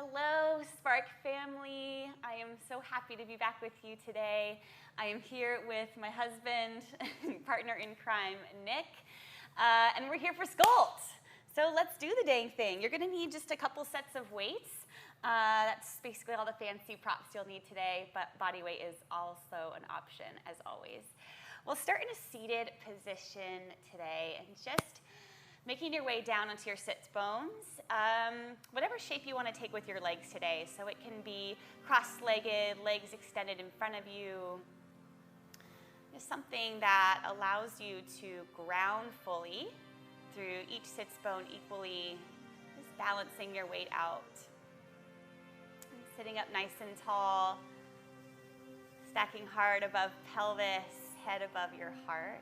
Hello, Spark family. I am so happy to be back with you today. I am here with my husband, partner in crime, Nick, and we're here for Sculpt. So let's do the dang thing. You're gonna need just a couple sets of weights. That's basically all the fancy props you'll need today, but body weight is also an option, as always. We'll start in a seated position today and just making your way down onto your sits bones. Whatever shape you want to take with your legs today. So it can be cross-legged, legs extended in front of you. Just something that allows you to ground fully through each sits bone equally, just balancing your weight out. And sitting up nice and tall, stacking heart above pelvis, head above your heart.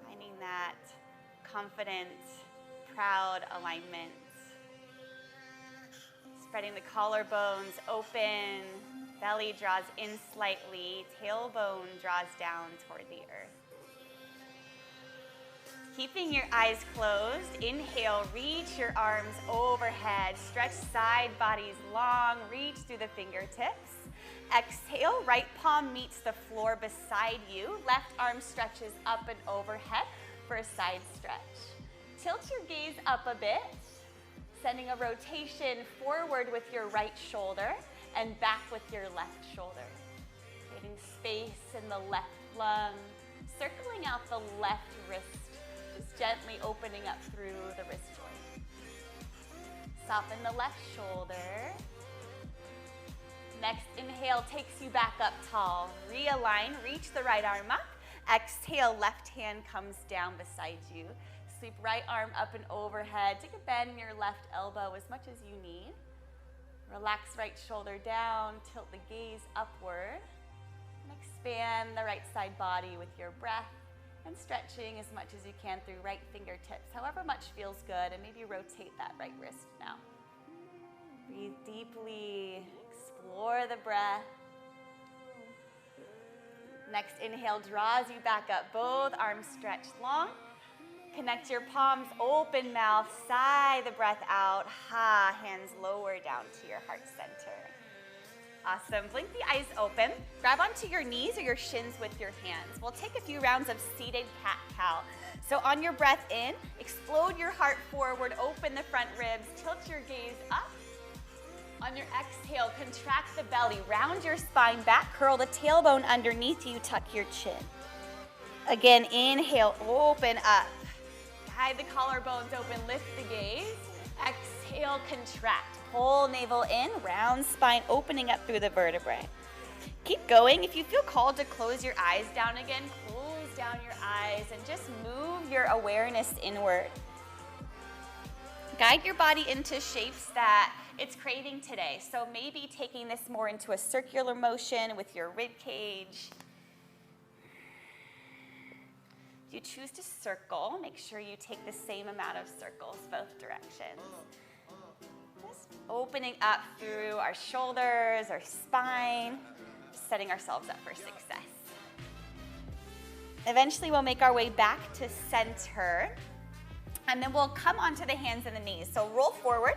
Finding that confident, proud alignment. Spreading the collarbones open, belly draws in slightly, tailbone draws down toward the earth. Keeping your eyes closed, inhale, reach your arms overhead, stretch side bodies long, reach through the fingertips. Exhale, right palm meets the floor beside you, left arm stretches up and overhead for a side stretch. Tilt your gaze up a bit, sending a rotation forward with your right shoulder and back with your left shoulder. Creating space in the left lung, circling out the left wrist, just gently opening up through the wrist joint. Soften the left shoulder. Next inhale takes you back up tall. Realign, reach the right arm up. Exhale, left hand comes down beside you. Sweep right arm up and overhead. Take a bend in your left elbow as much as you need. Relax right shoulder down, tilt the gaze upward. And expand the right side body with your breath and stretching as much as you can through right fingertips, however much feels good, and maybe rotate that right wrist now. Breathe deeply, explore the breath. Next inhale draws you back up, both arms stretched long. Connect your palms, open mouth, sigh the breath out. Ha, hands lower down to your heart center. Awesome, blink the eyes open. Grab onto your knees or your shins with your hands. We'll take a few rounds of seated cat-cow. So on your breath in, explode your heart forward, open the front ribs, tilt your gaze up. On your exhale, contract the belly, round your spine back, curl the tailbone underneath you, tuck your chin. Again, inhale, open up. Guide the collarbones open, lift the gaze. Exhale, contract. Pull navel in, round spine, opening up through the vertebrae. Keep going. If you feel called to close your eyes down again, close down your eyes and just move your awareness inward. Guide your body into shapes that it's craving today. So maybe taking this more into a circular motion with your rib cage. If you choose to circle, make sure you take the same amount of circles both directions. Just opening up through our shoulders, our spine, setting ourselves up for success. Eventually we'll make our way back to center. And then we'll come onto the hands and the knees. So roll forward.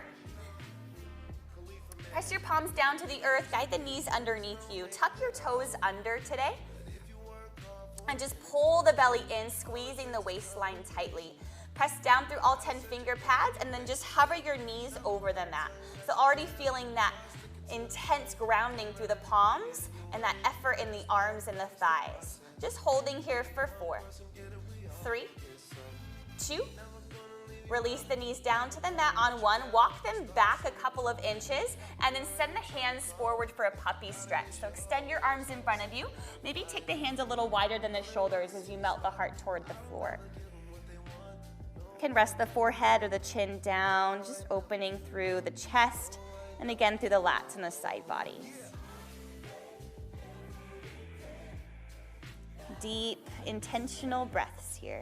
Press your palms down to the earth. Guide the knees underneath you. Tuck your toes under today. And just pull the belly in, squeezing the waistline tightly. Press down through all 10 finger pads and then just hover your knees over the mat. So already feeling that intense grounding through the palms and that effort in the arms and the thighs. Just holding here for 4, 3, 2, release the knees down to the mat on 1. Walk them back a couple of inches and then send the hands forward for a puppy stretch. So extend your arms in front of you. Maybe take the hands a little wider than the shoulders as you melt the heart toward the floor. You can rest the forehead or the chin down, just opening through the chest and again through the lats and the side bodies. Deep, intentional breaths here.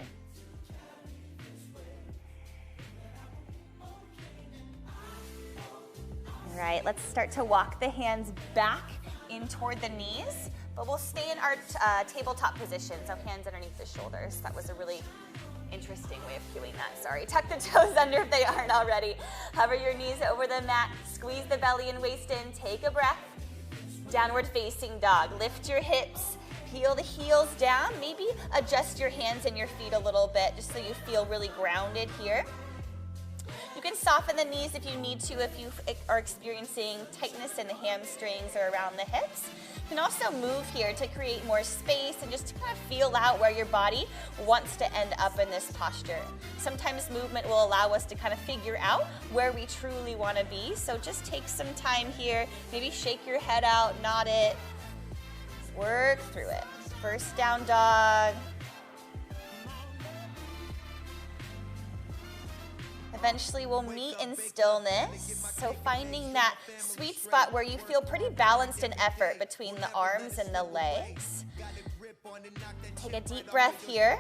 All right, let's start to walk the hands back in toward the knees, but we'll stay in our tabletop position, so hands underneath the shoulders. That was a really Interesting way of doing that, sorry. Tuck the toes under if they aren't already. Hover your knees over the mat, squeeze the belly and waist in, take a breath. Downward facing dog. Lift your hips, peel the heels down, maybe adjust your hands and your feet a little bit just so you feel really grounded here. You can soften the knees if you need to, if you are experiencing tightness in the hamstrings or around the hips. You can also move here to create more space and just to kind of feel out where your body wants to end up in this posture. Sometimes movement will allow us to kind of figure out where we truly want to be. So just take some time here, maybe shake your head out, nod it, work through it. First down dog. Eventually we'll meet in stillness. So finding that sweet spot where you feel pretty balanced in effort between the arms and the legs. Take a deep breath here.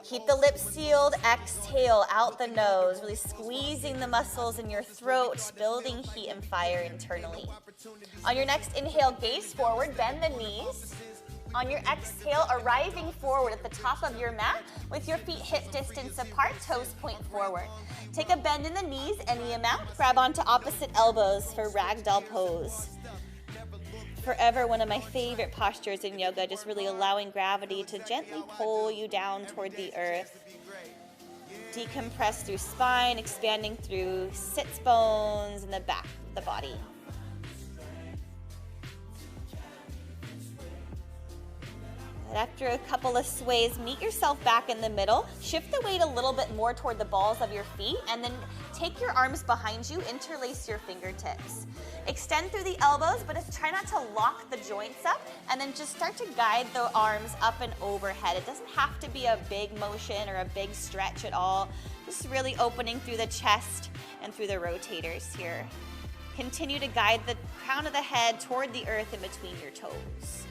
Keep the lips sealed, exhale out the nose, really squeezing the muscles in your throat, building heat and fire internally. On your next inhale, gaze forward, bend the knees. On your exhale, arriving forward at the top of your mat with your feet hip distance apart, toes point forward. Take a bend in the knees, any amount. Grab onto opposite elbows for ragdoll pose. Forever one of my favorite postures in yoga, just really allowing gravity to gently pull you down toward the earth. Decompress through spine, expanding through sits bones and the back of the body. After a couple of sways, meet yourself back in the middle. Shift the weight a little bit more toward the balls of your feet, and then take your arms behind you, interlace your fingertips. Extend through the elbows, but try not to lock the joints up, and then just start to guide the arms up and overhead. It doesn't have to be a big motion or a big stretch at all. Just really opening through the chest and through the rotators here. Continue to guide the crown of the head toward the earth in between your toes.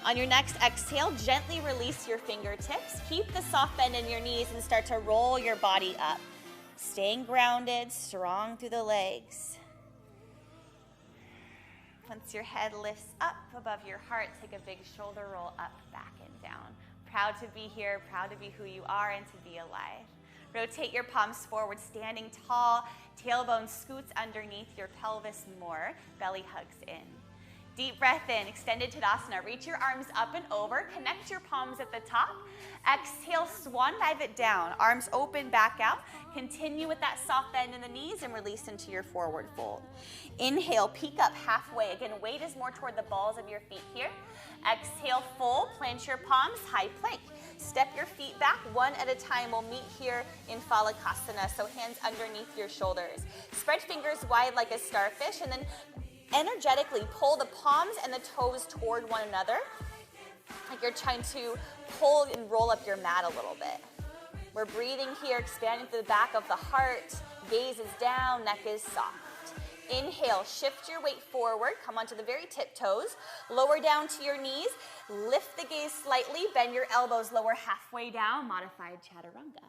On your next exhale, gently release your fingertips. Keep the soft bend in your knees and start to roll your body up. Staying grounded, strong through the legs. Once your head lifts up above your heart, take a big shoulder roll up, back and down. Proud to be here, proud to be who you are and to be alive. Rotate your palms forward, standing tall. Tailbone scoots underneath your pelvis more. Belly hugs in. Deep breath in, extended Tadasana. Reach your arms up and over. Connect your palms at the top. Exhale, swan dive it down. Arms open, back out. Continue with that soft bend in the knees and release into your forward fold. Inhale, peek up halfway. Again, weight is more toward the balls of your feet here. Exhale, fold, plant your palms, high plank. Step your feet back one at a time. We'll meet here in Phalakasana, so hands underneath your shoulders. Spread fingers wide like a starfish, and then energetically pull the palms and the toes toward one another, like you're trying to pull and roll up your mat a little bit. We're breathing here, expanding through the back of the heart. Gaze is down, neck is soft. Inhale, shift your weight forward, come onto the very tiptoes, lower down to your knees, lift the gaze slightly, bend your elbows, lower halfway down, modified chaturanga.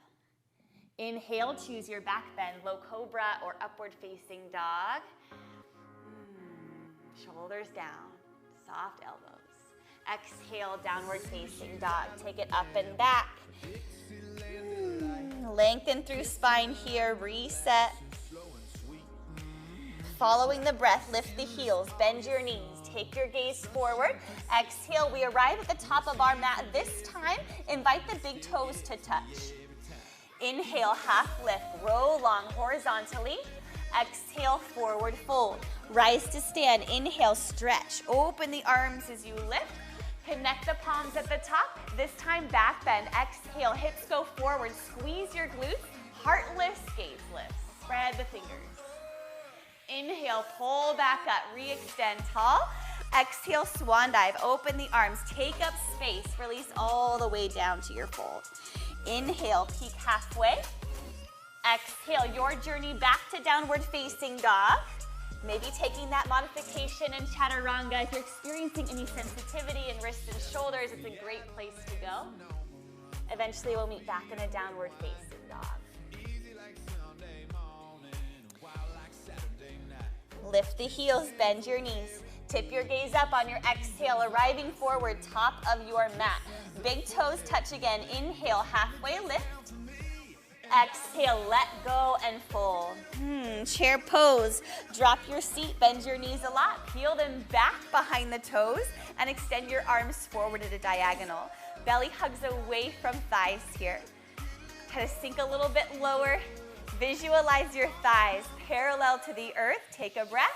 Inhale, choose your back bend, low cobra or upward facing dog. Shoulders down, soft elbows. Exhale, downward facing dog. Take it up and back. Lengthen through spine here, reset. Following the breath, lift the heels, bend your knees, take your gaze forward. Exhale, we arrive at the top of our mat. This time, invite the big toes to touch. Inhale, half lift, roll long horizontally. Exhale, forward fold. Rise to stand. Inhale, stretch. Open the arms as you lift. Connect the palms at the top. This time, back bend. Exhale, hips go forward. Squeeze your glutes. Heart lifts, gaze lifts. Spread the fingers. Inhale, pull back up. Re-extend tall. Exhale, swan dive. Open the arms. Take up space. Release all the way down to your fold. Inhale, peek halfway. Exhale, your journey back to downward facing dog. Maybe taking that modification in chaturanga. If you're experiencing any sensitivity in wrists and shoulders, it's a great place to go. Eventually, we'll meet back in a downward facing dog. Lift the heels, bend your knees. Tip your gaze up on your exhale, arriving forward, top of your mat. Big toes touch again. Inhale, halfway lift. Exhale, let go and fold. Chair pose. Drop your seat, bend your knees a lot. Peel them back behind the toes and extend your arms forward at a diagonal. Belly hugs away from thighs here. Kind of sink a little bit lower. Visualize your thighs parallel to the earth. Take a breath.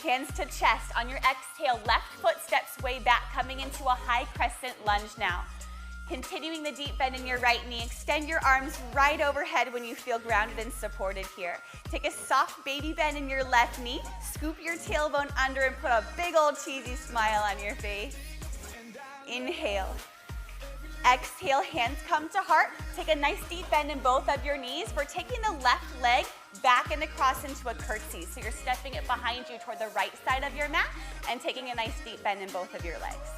Hands to chest. On your exhale, left foot steps way back, coming into a high crescent lunge now. Continuing the deep bend in your right knee. Extend your arms right overhead when you feel grounded and supported here. Take a soft baby bend in your left knee. Scoop your tailbone under and put a big old cheesy smile on your face. Inhale. Exhale, hands come to heart. Take a nice deep bend in both of your knees. We're taking the left leg back and across into a curtsy. So you're stepping it behind you toward the right side of your mat and taking a nice deep bend in both of your legs.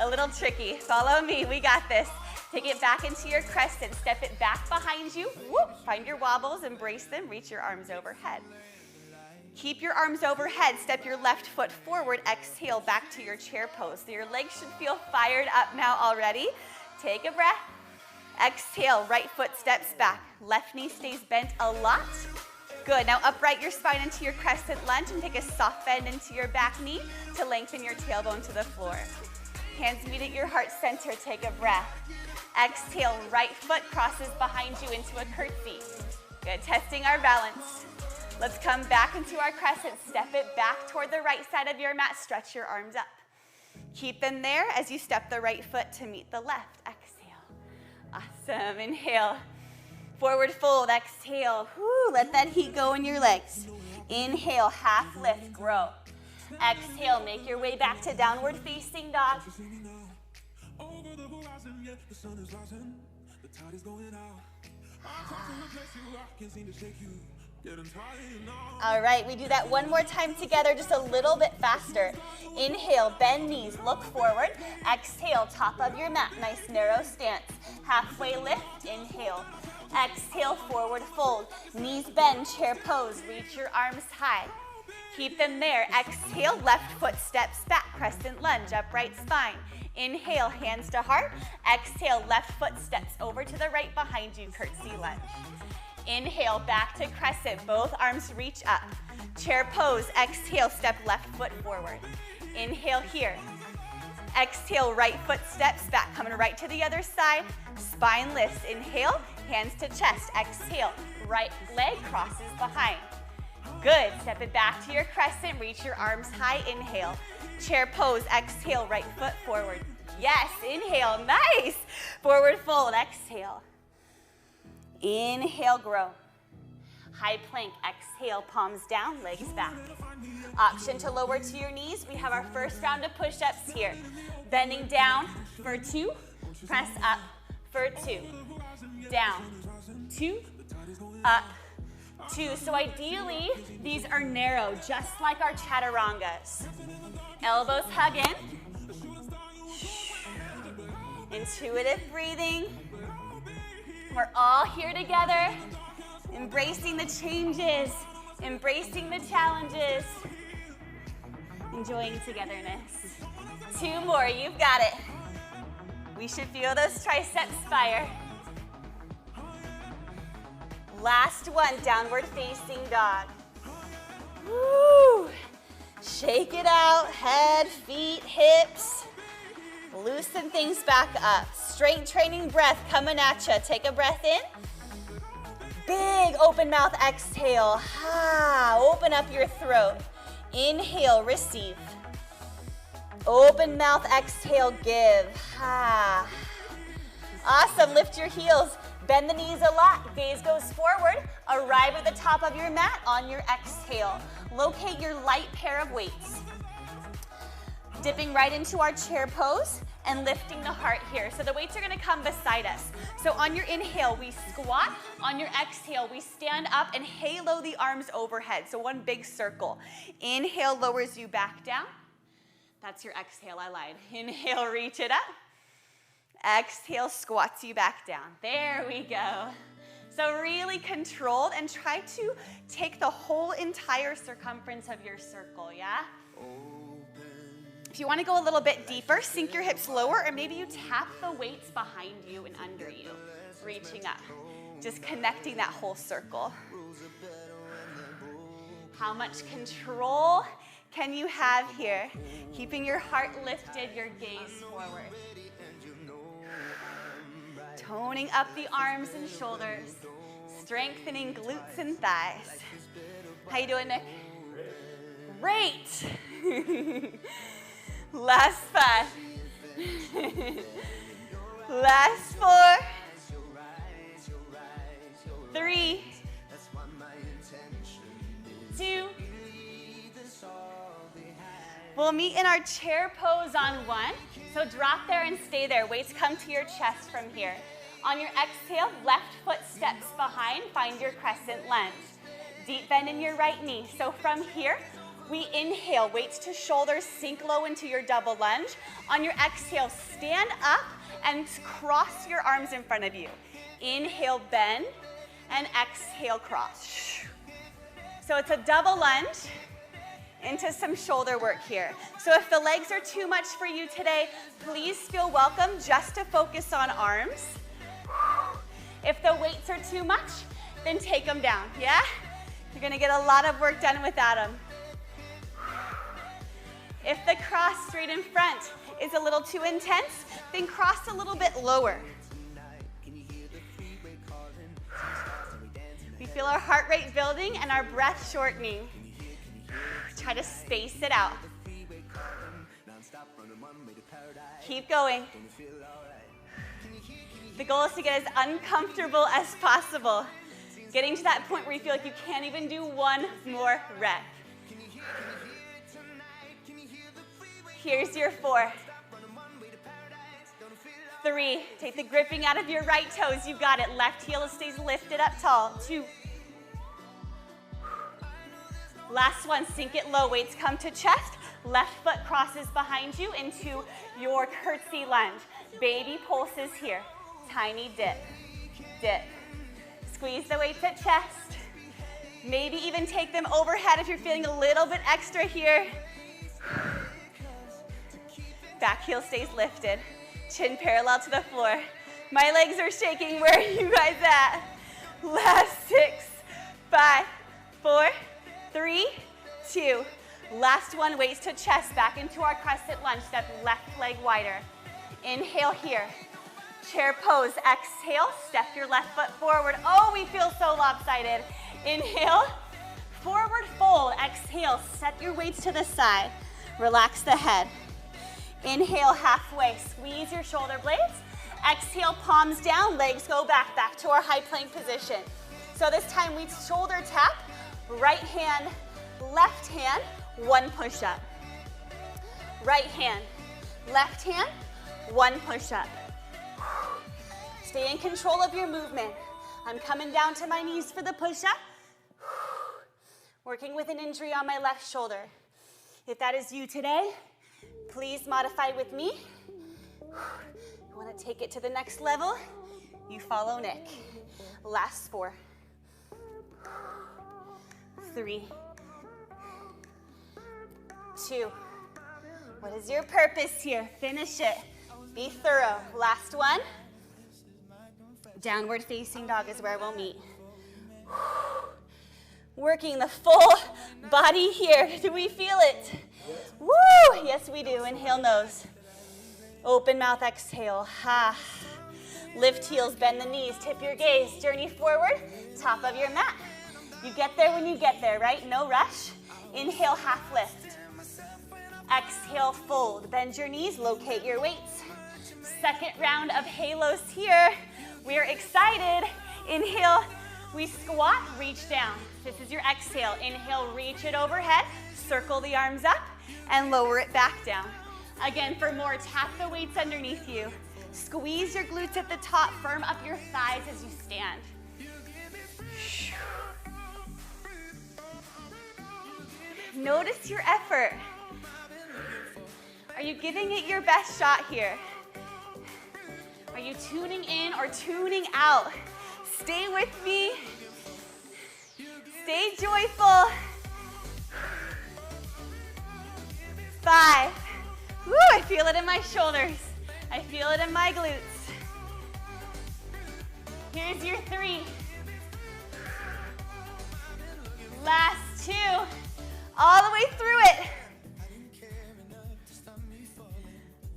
A little tricky. Follow me. We got this. Take it back into your crescent. Step it back behind you. Whoop. Find your wobbles. Embrace them. Reach your arms overhead. Keep your arms overhead. Step your left foot forward. Exhale back to your chair pose. So your legs should feel fired up now already. Take a breath. Exhale. Right foot steps back. Left knee stays bent a lot. Good. Now upright your spine into your crescent lunge and take a soft bend into your back knee to lengthen your tailbone to the floor. Hands meet at your heart center. Take a breath. Exhale, right foot crosses behind you into a curtsy. Good, testing our balance. Let's come back into our crescent. Step it back toward the right side of your mat. Stretch your arms up. Keep them there as you step the right foot to meet the left. Exhale. Awesome. Inhale. Forward fold. Exhale. Whew, let that heat go in your legs. Inhale, half lift, grow. Exhale, make your way back to downward facing dog. All right, we do that one more time together, just a little bit faster. Inhale, bend knees, look forward. Exhale, top of your mat, nice narrow stance. Halfway lift, inhale. Exhale, forward fold. Knees bend, chair pose, reach your arms high. Keep them there. Exhale, left foot steps back, crescent lunge, upright spine. Inhale, hands to heart. Exhale, left foot steps over to the right behind you, curtsy lunge. Inhale, back to crescent, both arms reach up. Chair pose, exhale, step left foot forward. Inhale here. Exhale, right foot steps back, coming right to the other side. Spine lifts, inhale, hands to chest. Exhale, right leg crosses behind. Good, step it back to your crescent, reach your arms high, inhale. Chair pose, exhale, right foot forward. Yes, inhale, nice. Forward fold, exhale. Inhale, grow. High plank, exhale, palms down, legs back. Option to lower to your knees. We have our first round of push-ups here. Bending down for 2, press up for 2. Down, 2, up, 2. So ideally, these are narrow, just like our chaturangas. Elbows hug in. Intuitive breathing. We're all here together, embracing the changes, embracing the challenges, enjoying togetherness. 2 more, you've got it. We should feel those triceps fire. Last one, downward facing dog. Woo! Shake it out, head, feet, hips. Loosen things back up. Strength training breath coming at you. Take a breath in. Big open mouth exhale. Open up your throat. Inhale, receive. Open mouth exhale, give. Awesome, lift your heels. Bend the knees a lot. Gaze goes forward. Arrive at the top of your mat on your exhale. Locate your light pair of weights. Dipping right into our chair pose and lifting the heart here. So the weights are gonna come beside us. So on your inhale, we squat. On your exhale, we stand up and halo the arms overhead. So one big circle. Inhale lowers you back down. That's your exhale, I lied. Inhale, reach it up. Exhale, squats you back down. There we go. So really controlled and try to take the whole entire circumference of your circle, yeah? If you want to go a little bit deeper, sink your hips lower, or maybe you tap the weights behind you and under you, reaching up, just connecting that whole circle. How much control can you have here? Keeping your heart lifted, your gaze forward. Toning up the arms and shoulders, strengthening glutes and thighs. How you doing, Nick? Great. Last 5. Last 4. 3. 2. We'll meet in our chair pose on 1. So drop there and stay there. Weights come to your chest from here. On your exhale, left foot steps behind. Find your crescent lunge. Deep bend in your right knee. So from here, we inhale, weights to shoulders, sink low into your double lunge. On your exhale, stand up and cross your arms in front of you. Inhale, bend, and exhale, cross. So it's a double lunge into some shoulder work here. So if the legs are too much for you today, please feel welcome just to focus on arms. If the weights are too much, then take them down, yeah? You're gonna get a lot of work done without them. If the cross straight in front is a little too intense, then cross a little bit lower. We feel our heart rate building and our breath shortening. Try to space it out. Keep going. The goal is to get as uncomfortable as possible. Getting to that point where you feel like you can't even do one more rep. Here's your 4. 3, take the gripping out of your right toes. You got it. Left heel stays lifted up tall. 2. Last 1, sink it low. Weights come to chest. Left foot crosses behind you into your curtsy lunge. Baby pulses here. Tiny dip. Dip. Squeeze the weights at chest. Maybe even take them overhead if you're feeling a little bit extra here. Back heel stays lifted. Chin parallel to the floor. My legs are shaking. Where are you guys at? Last 6, 5, 4, 3, 2. Last 1, weights to chest. Back into our crescent lunge. Step left leg wider. Inhale here. Chair pose. Exhale. Step your left foot forward. Oh, we feel so lopsided. Inhale. Forward fold. Exhale. Set your weights to the side. Relax the head. Inhale halfway, squeeze your shoulder blades. Exhale, palms down, legs go back to our high plank position. So this time we shoulder tap, right hand, left hand, 1 push-up. Right hand, left hand, 1 push-up. Stay in control of your movement. I'm coming down to my knees for the push-up. Working with an injury on my left shoulder. If that is you today, please modify with me. You want to take it to the next level? You follow Nick. Last 4. 3. 2. What is your purpose here? Finish it. Be thorough. Last 1. Downward facing dog is where we'll meet. Working the full body here. Do we feel it? Woo! Yes, we do. Inhale, nose. Open mouth, exhale. Ha. Lift heels, bend the knees, tip your gaze, journey forward, top of your mat. You get there when you get there, right? No rush. Inhale, half lift. Exhale, fold. Bend your knees, locate your weights. Second round of halos here. We're excited. Inhale, we squat, reach down. This is your exhale. Inhale, reach it overhead, circle the arms up, and lower it back down. Again, for more, tap the weights underneath you. Squeeze your glutes at the top, firm up your thighs as you stand. Notice your effort. Are you giving it your best shot here? Are you tuning in or tuning out? Stay with me. Stay joyful. 5. Woo, I feel it in my shoulders. I feel it in my glutes. Here's your 3. Last 2. All the way through it.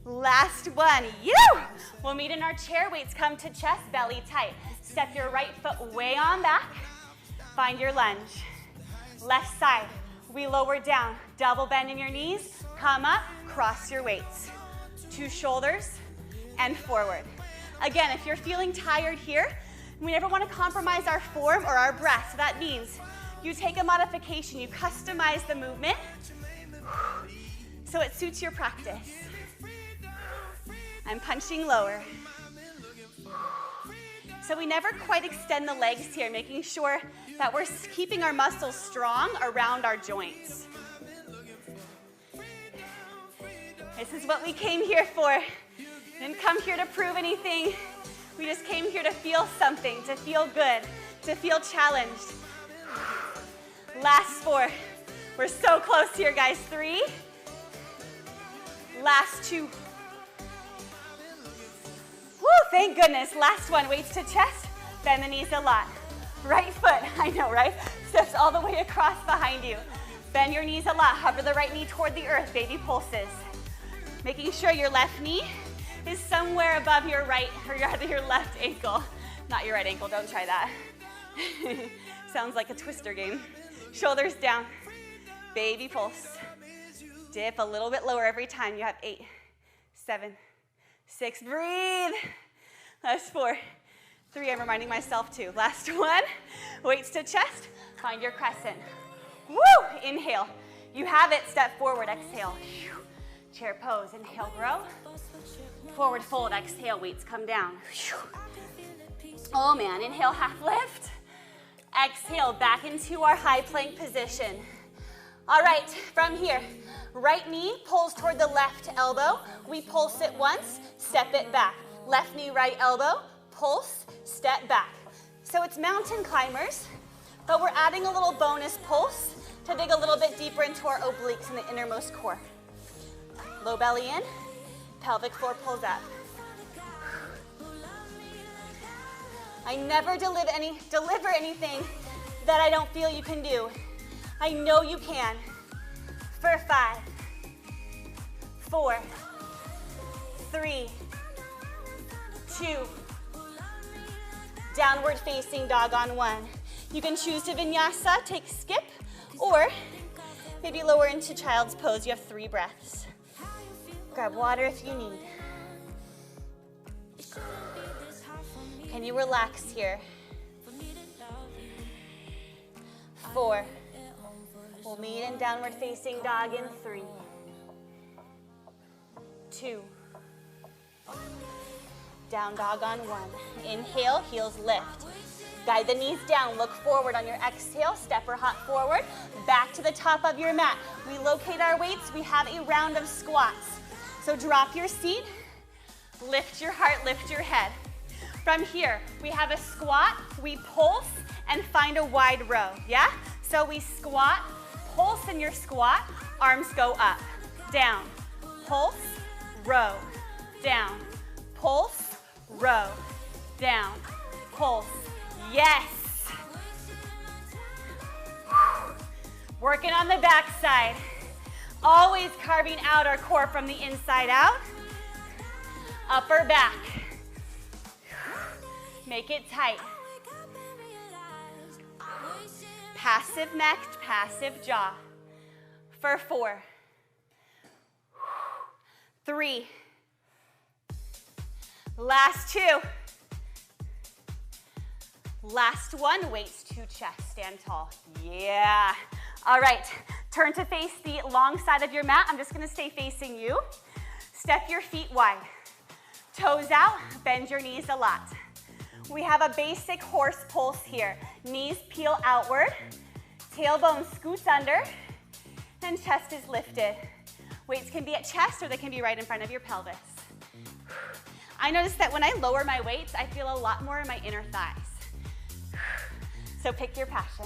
Last 1. You! We'll meet in our chair. Weights come to chest, belly tight. Step your right foot way on back. Find your lunge. Left side. We lower down. Double bend in your knees. Come up. Cross your weights. 2 shoulders and forward. Again, if you're feeling tired here, we never want to compromise our form or our breath. So that means you take a modification. You customize the movement so it suits your practice. I'm punching lower. So we never quite extend the legs here, making sure that we're keeping our muscles strong around our joints. This is what we came here for. We didn't come here to prove anything. We just came here to feel something, to feel good, to feel challenged. Last 4. We're so close here, guys. 3. Last 2. Woo, thank goodness. Last 1, weights to chest, bend the knees a lot. Right foot, I know, right? Steps all the way across behind you. Bend your knees a lot. Hover the right knee toward the earth, baby pulses. Making sure your left knee is somewhere above your right, or rather your left ankle. Not your right ankle, don't try that. Sounds like a twister game. Shoulders down, baby pulse. Dip a little bit lower every time. You have 8, 7, 6, breathe. Last 4, 3, I'm reminding myself too. Last 1, weights to chest, find your crescent. Woo, inhale. You have it, step forward, exhale. Chair pose, inhale, grow. Forward fold, exhale, weights come down. Oh man, inhale, half lift. Exhale, back into our high plank position. All right, from here, right knee pulls toward the left elbow. We pulse it once, step it back. Left knee, right elbow, pulse, step back. So it's mountain climbers, but we're adding a little bonus pulse to dig a little bit deeper into our obliques and the innermost core. Low belly in, pelvic floor pulls up. I never deliver anything that I don't feel you can do. I know you can. For 5, 4, 3, 2, downward facing dog on 1. You can choose to vinyasa, take skip, or maybe lower into child's pose. You have 3 breaths. Grab water if you need. Can you relax here? 4. We'll meet in downward facing dog in 3, 2. Down dog on 1. Inhale, heels lift. Guide the knees down, look forward on your exhale, step or hop forward, back to the top of your mat. We locate our weights, we have a round of squats. So drop your seat, lift your heart, lift your head. From here, we have a squat, we pulse, and find a wide row, yeah? So we squat, pulse in your squat, arms go up, down, pulse, row, down, pulse, row, down, pulse, yes. Working on the back side, always carving out our core from the inside out, upper back. Make it tight. Passive neck, passive jaw. For 4, 3, last 2, last 1, weights to chest, stand tall. Yeah. All right, turn to face the long side of your mat. I'm just gonna stay facing you. Step your feet wide. Toes out, bend your knees a lot. We have a basic horse pulse here. Knees peel outward, tailbone scoots under, and chest is lifted. Weights can be at chest or they can be right in front of your pelvis. I notice that when I lower my weights, I feel a lot more in my inner thighs. So pick your passion.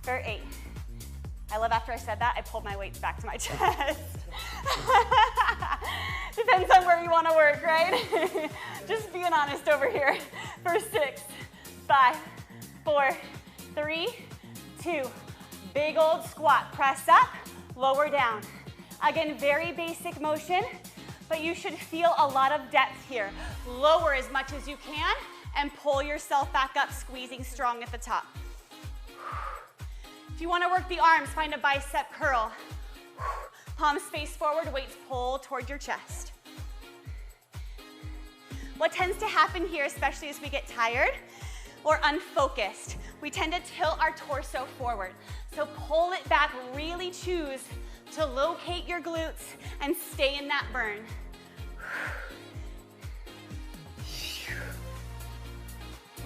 For 8, I love after I said that, I pulled my weights back to my chest. Depends on where you want to work, right? Just being honest over here. For 6, 5, 4, 3, 2. Big old squat. Press up, lower down. Again, very basic motion, but you should feel a lot of depth here. Lower as much as you can and pull yourself back up, squeezing strong at the top. If you want to work the arms, find a bicep curl. Palms face forward, weights pull toward your chest. What tends to happen here, especially as we get tired or unfocused, we tend to tilt our torso forward. So pull it back, really choose to locate your glutes and stay in that burn.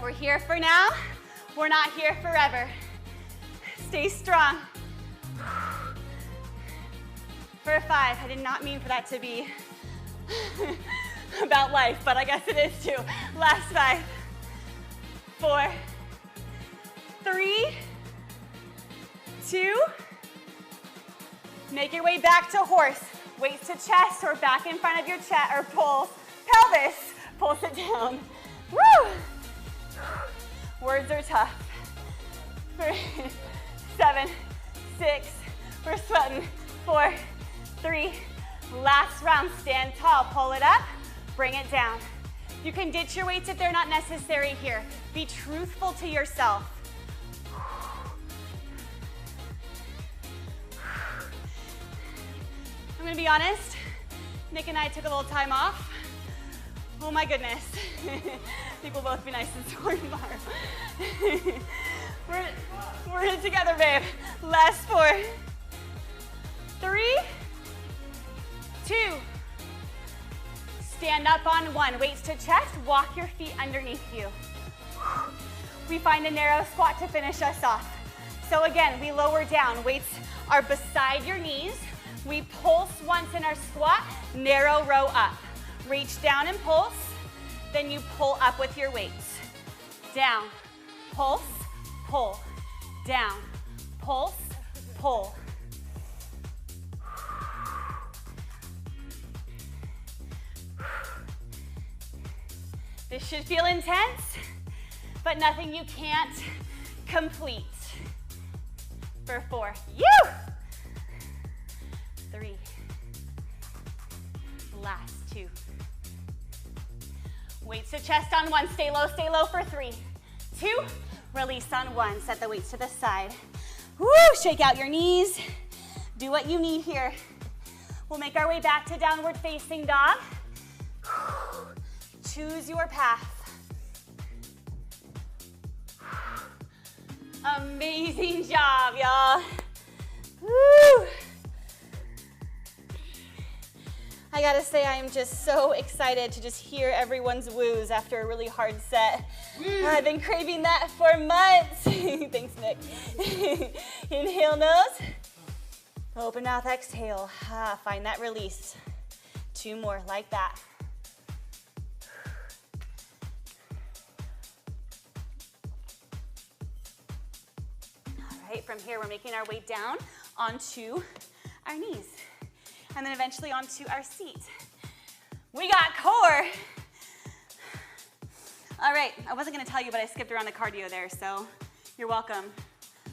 We're here for now, we're not here forever. Stay strong. For 5, I did not mean for that to be about life, but I guess it is too. Last 5, 4, 3, 2. Make your way back to horse. Weights to chest or back in front of your chest or pulse. Pelvis, pulse it down. Woo! Words are tough. 7, 6, we're sweating. 4, 3, last round, stand tall, pull it up, bring it down. You can ditch your weights if they're not necessary here. Be truthful to yourself. I'm gonna be honest, Nick and I took a little time off. Oh my goodness. I think we'll both be nice and sore tomorrow. We're in it together, babe. Last 4, 3, 2. Stand up on 1. Weights to chest, walk your feet underneath you. We find a narrow squat to finish us off. So again, we lower down. Weights are beside your knees. We pulse once in our squat, narrow row up. Reach down and pulse, then you pull up with your weights. Down, pulse, pull. Down, pulse, pull. This should feel intense, but nothing you can't complete. For 4, 3, last 2. Weights to chest on 1, stay low for 3, 2, release on 1, set the weights to the side. Woo, shake out your knees, do what you need here. We'll make our way back to downward facing dog. Choose your path. Amazing job, y'all. Woo. I gotta say, I am just so excited to just hear everyone's woos after a really hard set. I've been craving that for months. Thanks, Nick. Inhale, nose. Open mouth, exhale. Find that release. 2 more, like that. All right, from here, we're making our way down onto our knees. And then eventually onto our seat. We got core. All right, I wasn't gonna tell you, but I skipped around the cardio there, so you're welcome.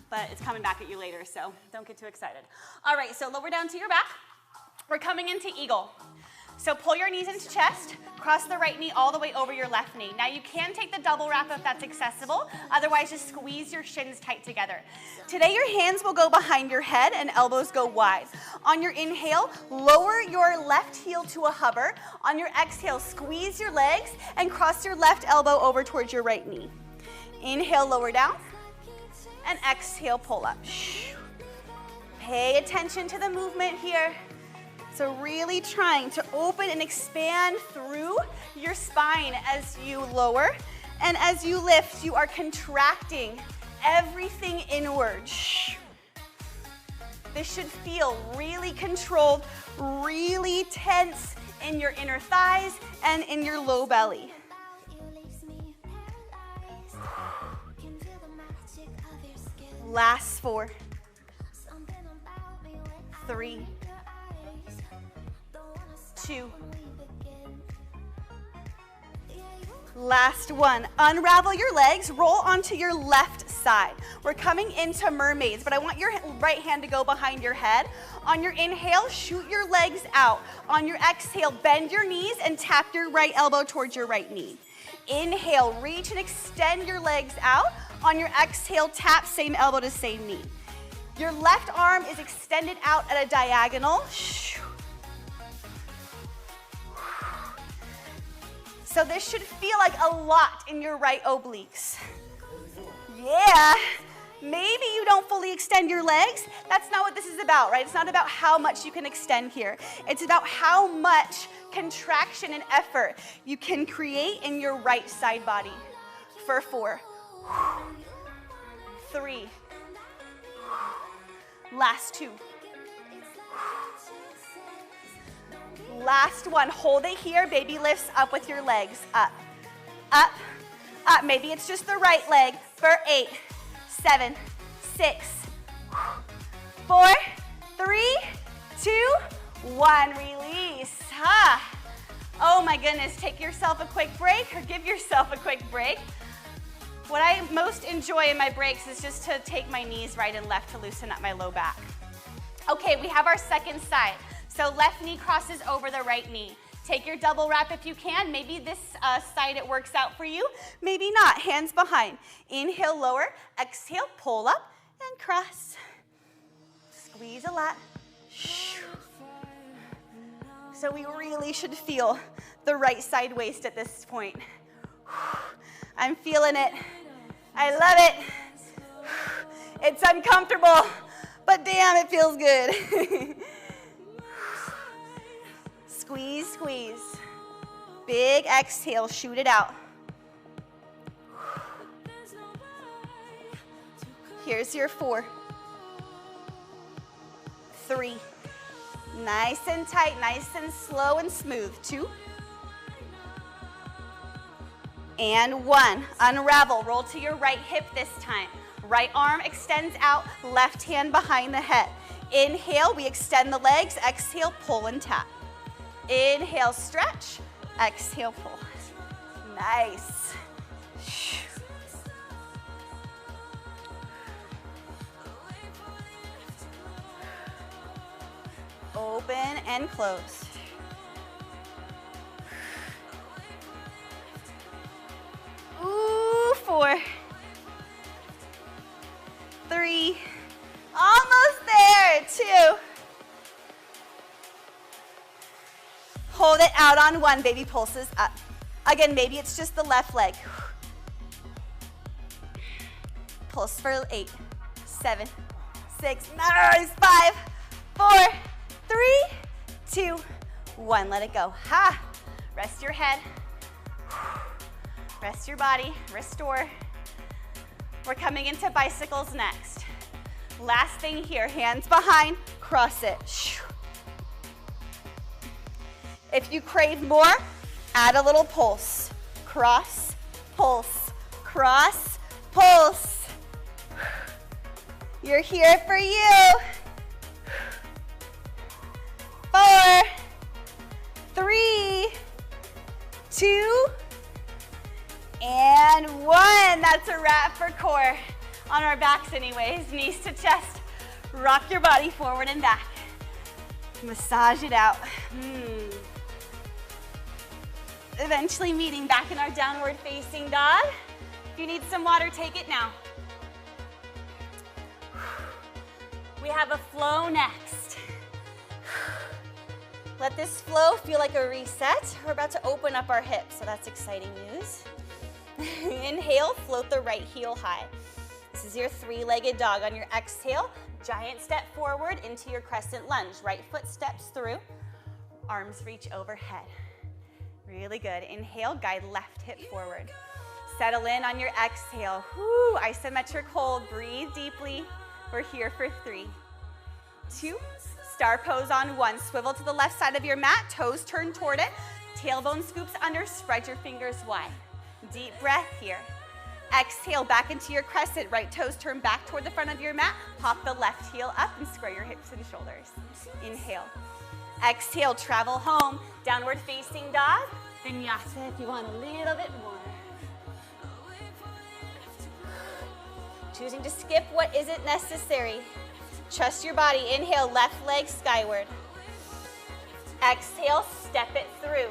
But it's coming back at you later, so don't get too excited. All right, so lower down to your back. We're coming into eagle. So pull your knees into chest, cross the right knee all the way over your left knee. Now you can take the double wrap if that's accessible, otherwise just squeeze your shins tight together. Today your hands will go behind your head and elbows go wide. On your inhale, lower your left heel to a hover. On your exhale, squeeze your legs and cross your left elbow over towards your right knee. Inhale, lower down, and exhale, pull up. Pay attention to the movement here. So really trying to open and expand through your spine as you lower. And as you lift, you are contracting everything inward. This should feel really controlled, really tense in your inner thighs and in your low belly. Last 4, 3, 2. Last one. Unravel your legs, roll onto your left side. We're coming into mermaids, but I want your right hand to go behind your head. On your inhale, shoot your legs out. On your exhale, bend your knees and tap your right elbow towards your right knee. Inhale, reach and extend your legs out. On your exhale, tap same elbow to same knee. Your left arm is extended out at a diagonal. So this should feel like a lot in your right obliques. Yeah. Maybe you don't fully extend your legs. That's not what this is about, right? It's not about how much you can extend here. It's about how much contraction and effort you can create in your right side body. For 4, 3, last 2. Last one. Hold it here. Baby lifts up with your legs. Up, up, up. Maybe it's just the right leg for 8, 7, 6, 4, 3, 2, 1. Release. Oh my goodness. Take yourself a quick break or give yourself a quick break. What I most enjoy in my breaks is just to take my knees right and left to loosen up my low back. Okay, we have our second side. So left knee crosses over the right knee. Take your double wrap if you can. Maybe this side it works out for you. Maybe not. Hands behind. Inhale, lower. Exhale, pull up and cross. Squeeze a lot. So we really should feel the right side waist at this point. I'm feeling it. I love it. It's uncomfortable, but damn, it feels good. Squeeze, squeeze. Big exhale, shoot it out. Here's your 4, 3. Nice and tight, nice and slow and smooth. 2. And 1. Unravel, roll to your right hip this time. Right arm extends out, left hand behind the head. Inhale, we extend the legs. Exhale, pull and tap. Inhale, stretch. Exhale, pull. Nice. Open and close. Ooh, 4, 3, almost there. 2. Hold it out on 1, baby pulses up. Again, maybe it's just the left leg. Pulse for 8, 7, 6, nice, 5, 4, 3, 2, 1. Let it go. Rest your head. Rest your body. Restore. We're coming into bicycles next. Last thing here, hands behind, cross it. If you crave more, add a little pulse. Cross, pulse, cross, pulse. You're here for you. 4, 3, 2, and 1. That's a wrap for core. On our backs anyways, knees to chest. Rock your body forward and back. Massage it out. Eventually meeting back in our downward facing dog. If you need some water, take it now. We have a flow next. Let this flow feel like a reset. We're about to open up our hips, so that's exciting news. Inhale, float the right heel high. This is your 3-legged dog. On your exhale, giant step forward into your crescent lunge. Right foot steps through, arms reach overhead. Really good. Inhale, guide left hip forward. Settle in on your exhale. Woo, isometric hold. Breathe deeply. We're here for 3, 2, star pose on 1. Swivel to the left side of your mat. Toes turn toward it. Tailbone scoops under. Spread your fingers wide. Deep breath here. Exhale back into your crescent. Right toes turn back toward the front of your mat. Pop the left heel up and square your hips and shoulders. Inhale. Exhale, travel home. Downward facing dog. Vinyasa if you want a little bit more. Choosing to skip what isn't necessary. Trust your body. Inhale, left leg skyward. Exhale, step it through.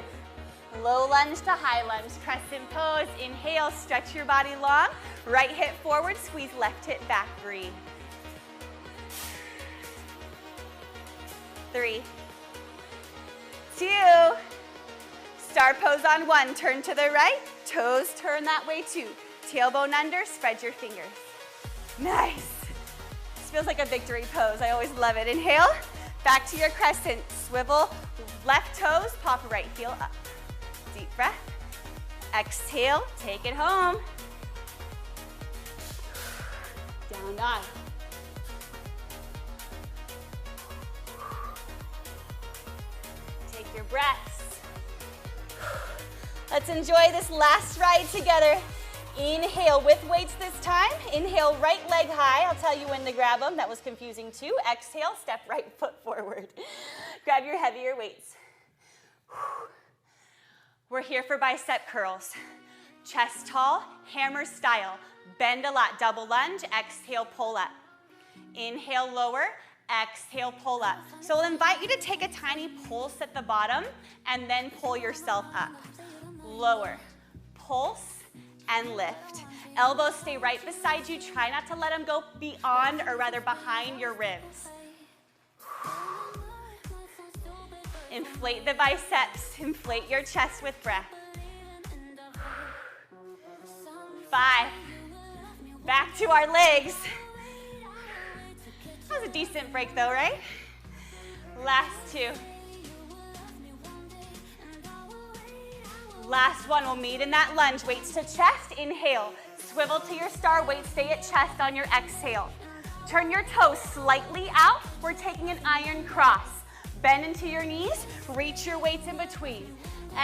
Low lunge to high lunge, crescent pose. Inhale, stretch your body long. Right hip forward, squeeze left hip back, breathe. 3, 2, star pose on 1. Turn to the right, toes turn that way too. Tailbone under, spread your fingers. Nice. This feels like a victory pose. I always love it. Inhale, back to your crescent. Swivel left toes, pop right heel up. Deep breath. Exhale, take it home. Down dog. Take your breaths. Let's enjoy this last ride together. Inhale with weights this time. Inhale, right leg high. I'll tell you when to grab them. That was confusing too. Exhale, step right foot forward. Grab your heavier weights. We're here for bicep curls. Chest tall, hammer style. Bend a lot, double lunge. Exhale, pull up. Inhale, lower. Exhale, pull up. So we'll invite you to take a tiny pulse at the bottom and then pull yourself up. Lower, pulse, and lift. Elbows stay right beside you. Try not to let them go beyond or rather behind your ribs. Inflate the biceps, inflate your chest with breath. 5, back to our legs. That was a decent break though, right? Last 2. Last one, we'll meet in that lunge. Weights to chest, inhale. Swivel to your star, weight stay at chest on your exhale. Turn your toes slightly out. We're taking an iron cross. Bend into your knees, reach your weights in between.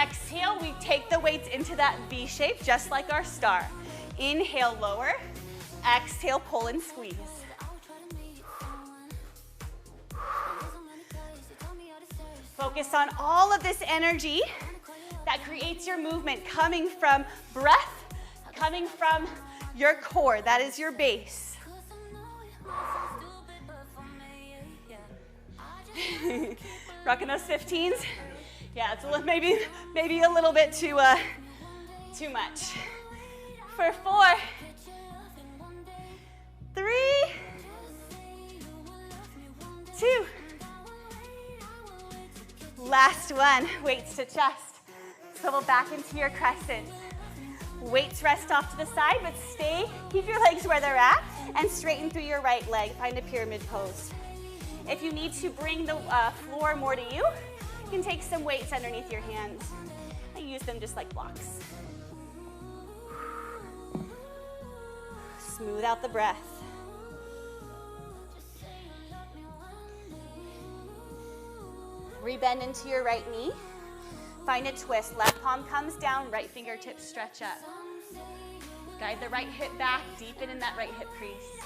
Exhale, we take the weights into that V shape, just like our star. Inhale, lower. Exhale, pull and squeeze. Focus on all of this energy that creates your movement, coming from breath, coming from your core. That is your base. Rocking those 15s? Yeah, it's maybe a little bit too much. For 4, 3, 2. Last one, weights to chest. Swivel back into your crescent. Weights rest off to the side, but keep your legs where they're at and straighten through your right leg. Find a pyramid pose. If you need to bring the floor more to you, you can take some weights underneath your hands. I use them just like blocks. Smooth out the breath. Rebend into your right knee. Find a twist. Left palm comes down, right fingertips stretch up. Guide the right hip back, deepen in that right hip crease.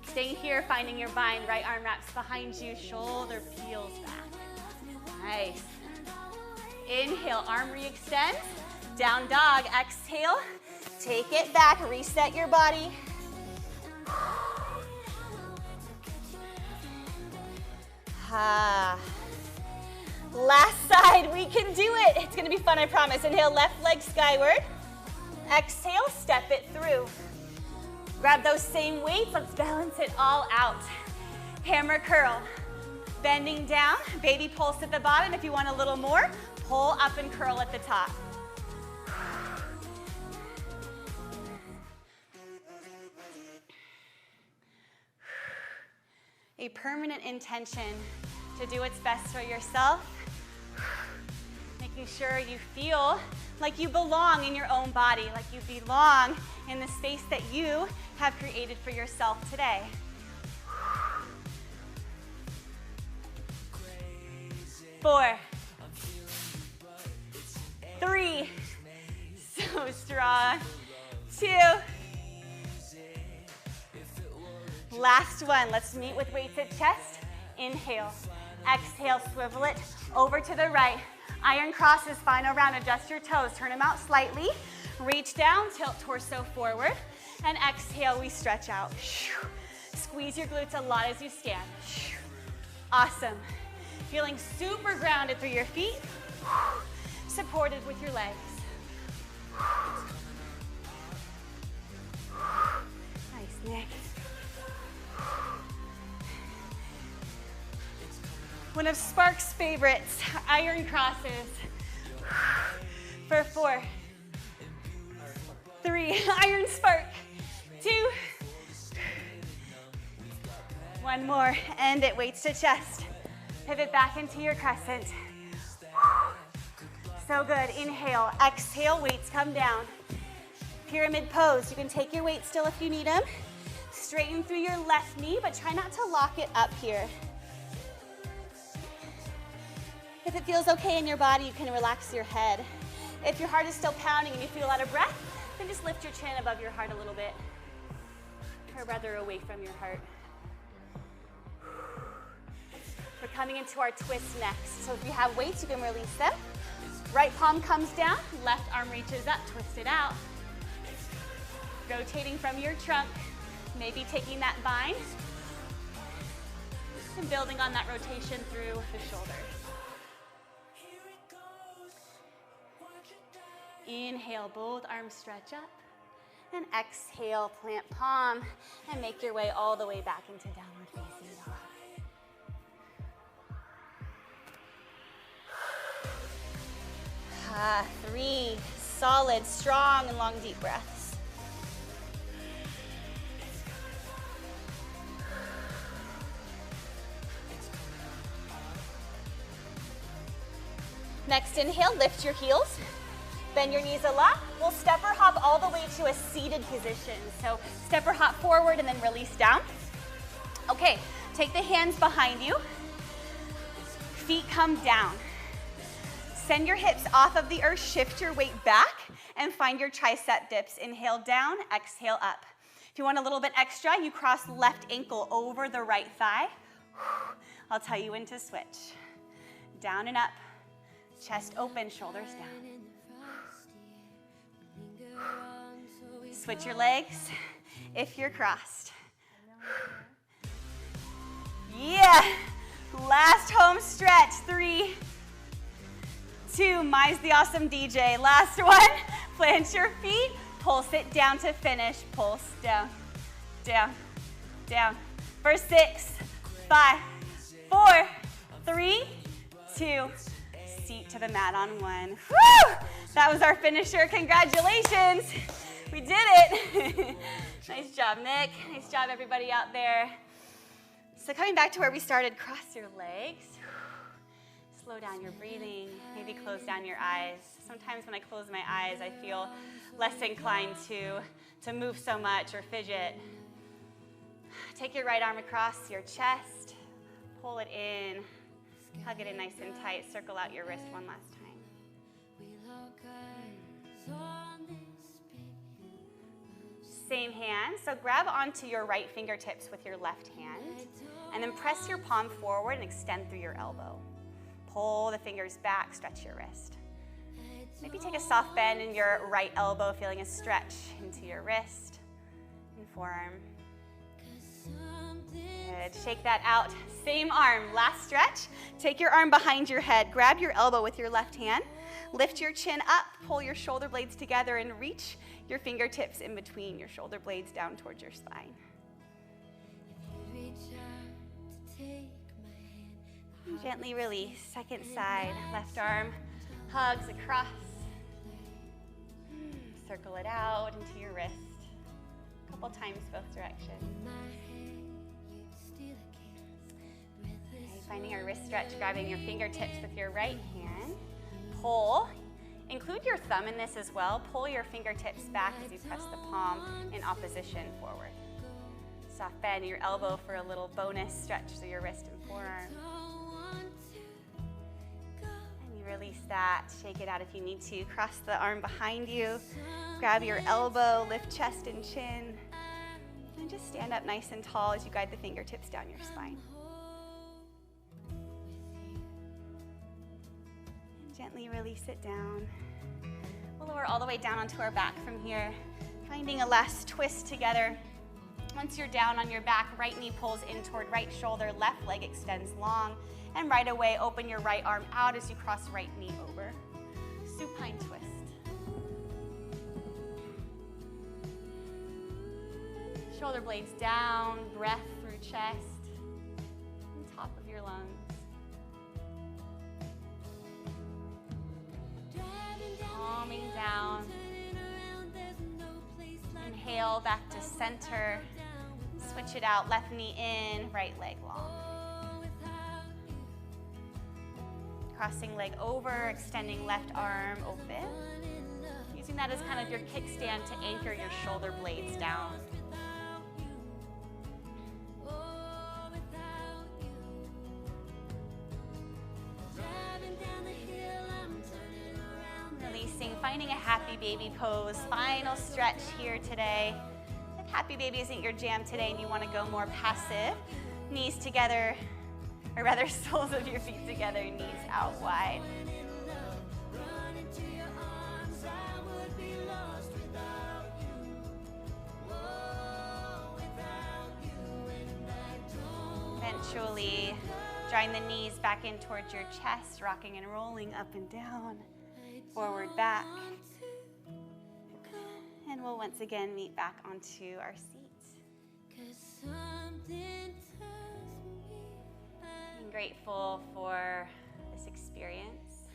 Stay here, finding your bind. Right arm wraps behind you, shoulder peels back. Nice. Inhale, arm re-extend. Down dog, exhale. Take it back, reset your body. Last side, we can do it. It's gonna be fun, I promise. Inhale, left leg skyward. Exhale, step it through. Grab those same weights, let's balance it all out. Hammer curl, bending down, baby pulse at the bottom. If you want a little more, pull up and curl at the top. A permanent intention to do what's best for yourself, making sure you feel like you belong in your own body, like you belong in the space that you have created for yourself today. 4, 3, so strong. 2, Last one. Let's meet with weights at chest. Inhale. Exhale, swivel it over to the right. Iron crosses, final round. Adjust your toes. Turn them out slightly. Reach down, tilt torso forward. And exhale, we stretch out. Squeeze your glutes a lot as you stand. Awesome. Feeling super grounded through your feet. Supported with your legs. Nice, Nick. One of Spark's favorites, iron crosses. For 4, 3, iron spark. 2, 1 more, end it, weights to chest. Pivot back into your crescent. So good, inhale, exhale, weights come down. Pyramid pose, you can take your weights still if you need them. Straighten through your left knee, but try not to lock it up here. If it feels okay in your body, you can relax your head. If your heart is still pounding and you feel out of breath, then just lift your chin above your heart a little bit, or rather away from your heart. We're coming into our twist next. So if you have weights, you can release them. Right palm comes down, left arm reaches up, twist it out. Rotating from your trunk, maybe taking that vine and building on that rotation through the shoulders. Inhale, both arms stretch up. And exhale, plant palm and make your way all the way back into downward facing dog. 3 solid, strong, and long deep breaths. Next inhale, lift your heels. Bend your knees a lot. We'll stepper hop all the way to a seated position. So stepper hop forward and then release down. Okay, take the hands behind you. Feet come down. Send your hips off of the earth, shift your weight back, and find your tricep dips. Inhale down, exhale up. If you want a little bit extra, you cross left ankle over the right thigh. I'll tell you when to switch. Down and up, chest open, shoulders down. Switch your legs if you're crossed. Yeah, last home stretch, 3, 2, Mai's the awesome DJ. Last one, plant your feet, pulse it down to finish. Pulse down, down, down. For 6, 5, 4, 3, 2, seat to the mat on 1. Woo! That was our finisher, congratulations. We did it. Nice job, Nick. Nice job, everybody out there. So coming back to where we started, cross your legs. Slow down your breathing, maybe close down your eyes. Sometimes when I close my eyes, I feel less inclined to move so much or fidget. Take your right arm across your chest, pull it in, hug it in nice and tight, circle out your wrist one last time. Same hand, so grab onto your right fingertips with your left hand, and then press your palm forward and extend through your elbow. Pull the fingers back, stretch your wrist. Maybe take a soft bend in your right elbow, feeling a stretch into your wrist and forearm. Good, shake that out. Same arm, last stretch. Take your arm behind your head, grab your elbow with your left hand, lift your chin up, pull your shoulder blades together and reach your fingertips in between your shoulder blades down towards your spine. Gently release, second side, left arm hugs across. Circle it out into your wrist. A couple times both directions. Okay, finding our wrist stretch, grabbing your fingertips with your right hand. Pull. Include your thumb in this as well. Pull your fingertips back as you press the palm in opposition forward. Soft bend your elbow for a little bonus stretch through your wrist and forearm. And you release that, shake it out if you need to. Cross the arm behind you. Grab your elbow, lift chest and chin. And And just stand up nice and tall as you guide the fingertips down your spine. And gently release it down. We'll lower all the way down onto our back from here, finding a last twist together. Once you're down on your back, right knee pulls in toward right shoulder, left leg extends long, and right away open your right arm out as you cross right knee over. Supine twist. Shoulder blades down, breath through chest, and top of your lungs. Calming down. Inhale back to center. Switch it out, left knee in, right leg long. Crossing leg over, extending left arm open. Using that as kind of your kickstand to anchor your shoulder blades down. Releasing, finding a happy baby pose. Final stretch here today. If happy baby isn't your jam today and you want to go more passive, knees together, or rather soles of your feet together, knees out wide. Eventually, drawing the knees back in towards your chest, rocking and rolling up and down, forward, back. And we'll once again meet back onto our seats. Being grateful for this experience.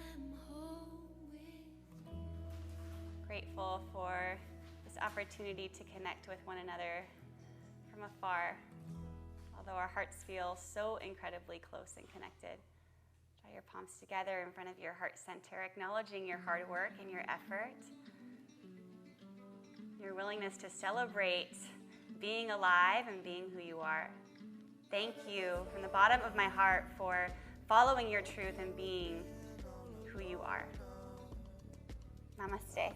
Grateful for this opportunity to connect with one another from afar, although our hearts feel so incredibly close and connected. Draw your palms together in front of your heart center, acknowledging your hard work and your effort, your willingness to celebrate being alive and being who you are. Thank you from the bottom of my heart for following your truth and being who you are. Namaste.